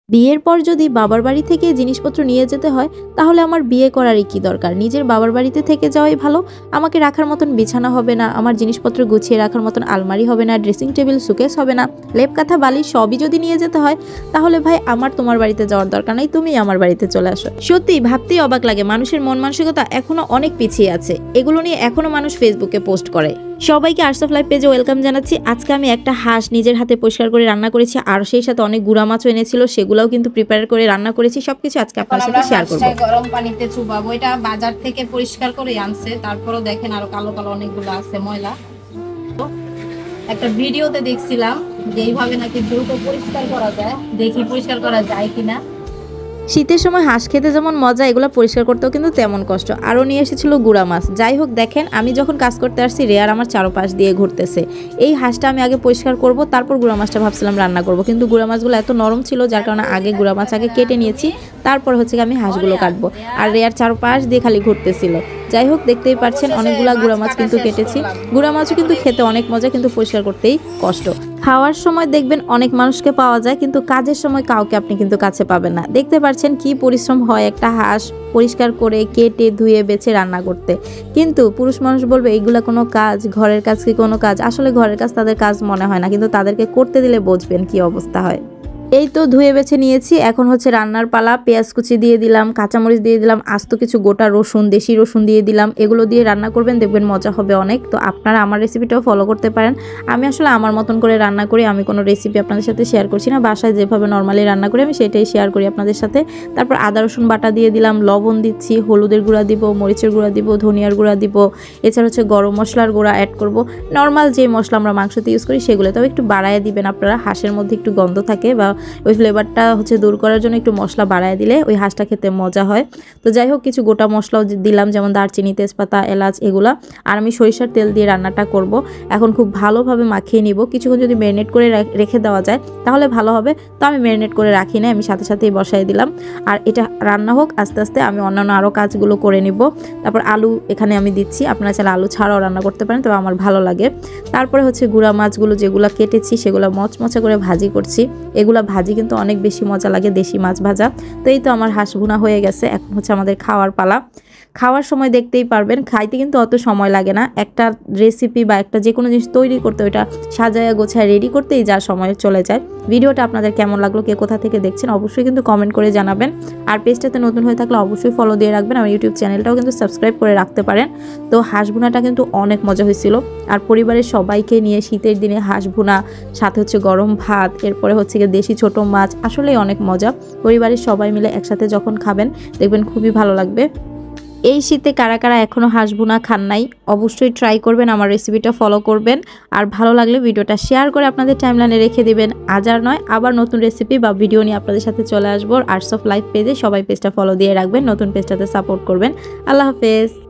বিয়ের পর যদি বাবার বাড়ি থেকে জিনিসপত্র নিয়ে যেতে হয় তাহলে আমার বিয়ে করারই কি দরকার, নিজের বাবার বাড়িতে থেকে যাওয়াই ভালো। আমাকে রাখার মতন বিছানা হবে না, আমার জিনিসপত্র গুছিয়ে রাখার মতন আলমারি হবে না, ড্রেসিং টেবিল সুকেস হবে না, লেপ কাঁথা বালিশ সবই যদি নিয়ে যেতে হয় তাহলে ভাই আমার তোমার বাড়িতে যাওয়ার দরকার নাই, তুমি আমার বাড়িতে চলে আসো। সত্যি ভাবতেই অবাক লাগে, মানুষের মন মানসিকতা এখনো অনেক পিছিয়ে আছে। এগুলো নিয়ে এখনো মানুষ ফেসবুকে পোস্ট করে। সবাইকে আর্টস অফ লাইফ পেজে ওয়েলকাম জানাচ্ছি। আজকে আমি একটা হাঁস নিজের হাতে পরিষ্কার করে রান্না করেছি, আর সেই সাথে অনেক গুঁড়া মাছও এনেছিল, সেগুলোও কিন্তু প্রিপেয়ার করে রান্না করেছি। সবকিছু আজকে আপনার সাথে শেয়ার করব। গরম পানিতে চুবাবো, এটা বাজার থেকে পরিষ্কার করে আনছে, তারপরেও দেখেন আরো কালো কালো অনেকগুলো আছে ময়লা। একটা ভিডিওতে দেখছিলাম যে এইভাবে নাকি দ্রুত পরিষ্কার করা যায়, দেখি পরিষ্কার করা যায় কিনা। শীতের সময় হাঁস খেতে যেমন মজা, এগুলো পরিষ্কার করতেও কিন্তু তেমন কষ্ট। আরও নিয়ে এসেছিল গুঁড়া মাছ। যাই হোক, দেখেন আমি যখন কাজ করতে আসছি রেয়ার আমার চারপাশ দিয়ে ঘুরতেছে। এই হাঁসটা আমি আগে পরিষ্কার করব, তারপর গুঁড়া মাছটা ভাবছিলাম রান্না করব, কিন্তু গুঁড়া মাছগুলো এত নরম ছিল যার কারণে আগে গুঁড়া মাছ আগে কেটে নিয়েছি, তারপর হচ্ছে আমি হাঁসগুলো কাটবো। আর রেয়ার চারপাশ দিয়ে খালি ঘুরতেছিল। যাই হোক, দেখতেই পাচ্ছেন অনেকগুলা গুঁড়া মাছ কিন্তু কেটেছি। গুঁড়া মাছও কিন্তু খেতে অনেক মজা, কিন্তু পরিষ্কার করতেই কষ্ট। খাওয়ার সময় দেখবেন অনেক মানুষকে পাওয়া যায়, কিন্তু কাজের সময় কাউকে আপনি কিন্তু কাছে পাবেন না। দেখতে পাচ্ছেন কি পরিশ্রম হয় একটা হাঁস পরিষ্কার করে কেটে ধুয়ে বেছে রান্না করতে। কিন্তু পুরুষ মানুষ বলবে এইগুলা কোনো কাজ, ঘরের কাজ কি কোনো কাজ? আসলে ঘরের কাজ তাদের কাজ মনে হয় না, কিন্তু তাদেরকে করতে দিলে বুঝবেন কি অবস্থা হয়। এই তো ধুয়ে বেছে নিয়েছি, এখন হচ্ছে রান্নার পালা। পেঁয়াজ কুচি দিয়ে দিলাম, কাঁচামরিচ দিয়ে দিলাম, আস্ত কিছু গোটা রসুন, দেশি রসুন দিয়ে দিলাম। এগুলো দিয়ে রান্না করবেন, দেখবেন মজা হবে অনেক। তো আপনারা আমার রেসিপিটাও ফলো করতে পারেন। আমি আসলে আমার মতন করে রান্না করি, আমি কোনো রেসিপি আপনাদের সাথে শেয়ার করছি না। বাসায় যেভাবে নর্মালি রান্না করি আমি সেটাই শেয়ার করি আপনাদের সাথে। তারপর আদা রসুন বাটা দিয়ে দিলাম, লবণ দিচ্ছি, হলুদের গুঁড়া দিব, মরিচের গুঁড়া দিব, ধনিয়ার গুঁড়া দিব, এছাড়া হচ্ছে গরম মশলার গুঁড়া অ্যাড করব। নর্মাল যে মশলা আমরা মাংসতে ইউজ করি সেগুলো, তবে একটু বাড়ায় দিবেন আপনারা। হাঁসের মধ্যে একটু গন্ধ থাকে বা ওই ফ্লেভারটা হচ্ছে দূর করার জন্য একটু মশলা বাড়ায় দিলে ওই হাঁসটা খেতে মজা হয়। তো যাই হোক, কিছু গোটা মশলাও দিলাম, যেমন দারচিনি, তেজপাতা, এলাচ এগুলা। আর আমি সরিষার তেল দিয়ে রান্নাটা করব। এখন খুব ভালোভাবে মাখিয়ে নিব। কিছুক্ষণ যদি ম্যারিনেট করে রেখে দেওয়া যায় তাহলে ভালো হবে। তো আমি ম্যারিনেট করে রাখি না, আমি সাথে সাথেই বসাই দিলাম। আর এটা রান্না হোক, আস্তে আস্তে আমি অন্যান্য আরও কাজগুলো করে নিব। তারপর আলু এখানে আমি দিচ্ছি, আপনারা চাইলে আলু ছাড়াও রান্না করতে পারেন, তবে আমার ভালো লাগে। তারপরে হচ্ছে গুঁড়া মাছগুলো যেগুলো কেটেছি সেগুলো মচমচা করে ভাজি করছি। এগুলা ভাজি কিন্তু অনেক বেশি মজা লাগে, দেশি মাছ ভাজা। তো এই তো আমার হাঁস ভুনা হয়ে গেছে, এখন হচ্ছে আমাদের খাওয়ার পালা। খাওয়ার সময় দেখতেই পারবেন, খাইতে কিন্তু অত সময় লাগে না। একটা রেসিপি বা একটা যে কোনো জিনিস তৈরি করতে, ওইটা সাজায়া গোছায় রেডি করতেই যা সময় চলে যায়। ভিডিওটা আপনাদের কেমন লাগলো, কে কোথা থেকে দেখছেন অবশ্যই কিন্তু কমেন্ট করে জানাবেন। আর পেজটাতে নতুন হয়ে থাকলে অবশ্যই ফলো দিয়ে রাখবেন। আমার ইউটিউব চ্যানেলটাও কিন্তু সাবস্ক্রাইব করে রাখতে পারেন। তো হাঁস ভুনাটা কিন্তু অনেক মজা হয়েছিল। আর পরিবারের সবাইকে নিয়ে শীতের দিনে হাঁস ভুনা, সাথে হচ্ছে গরম ভাত, এরপরে হচ্ছে দেশি ছোট মাছ, আসলেই অনেক মজা। পরিবারের সবাই মিলে একসাথে যখন খাবেন দেখবেন খুবই ভালো লাগবে। এই শীতে কারা কারা এখনও হাঁস ভুনা খান নাই অবশ্যই ট্রাই করবেন, আমার রেসিপিটা ফলো করবেন। আর ভালো লাগলে ভিডিওটা শেয়ার করে আপনাদের টাইমলাইনে রেখে দিবেন। আজ আর নয়, আবার নতুন রেসিপি বা ভিডিও নিয়ে আপনাদের সাথে চলে আসবো। আর্টস অফ লাইফ পেজে সবাই পেজটা ফলো দিয়ে রাখবেন, নতুন পেজটাতে সাপোর্ট করবেন। আল্লাহ হাফেজ।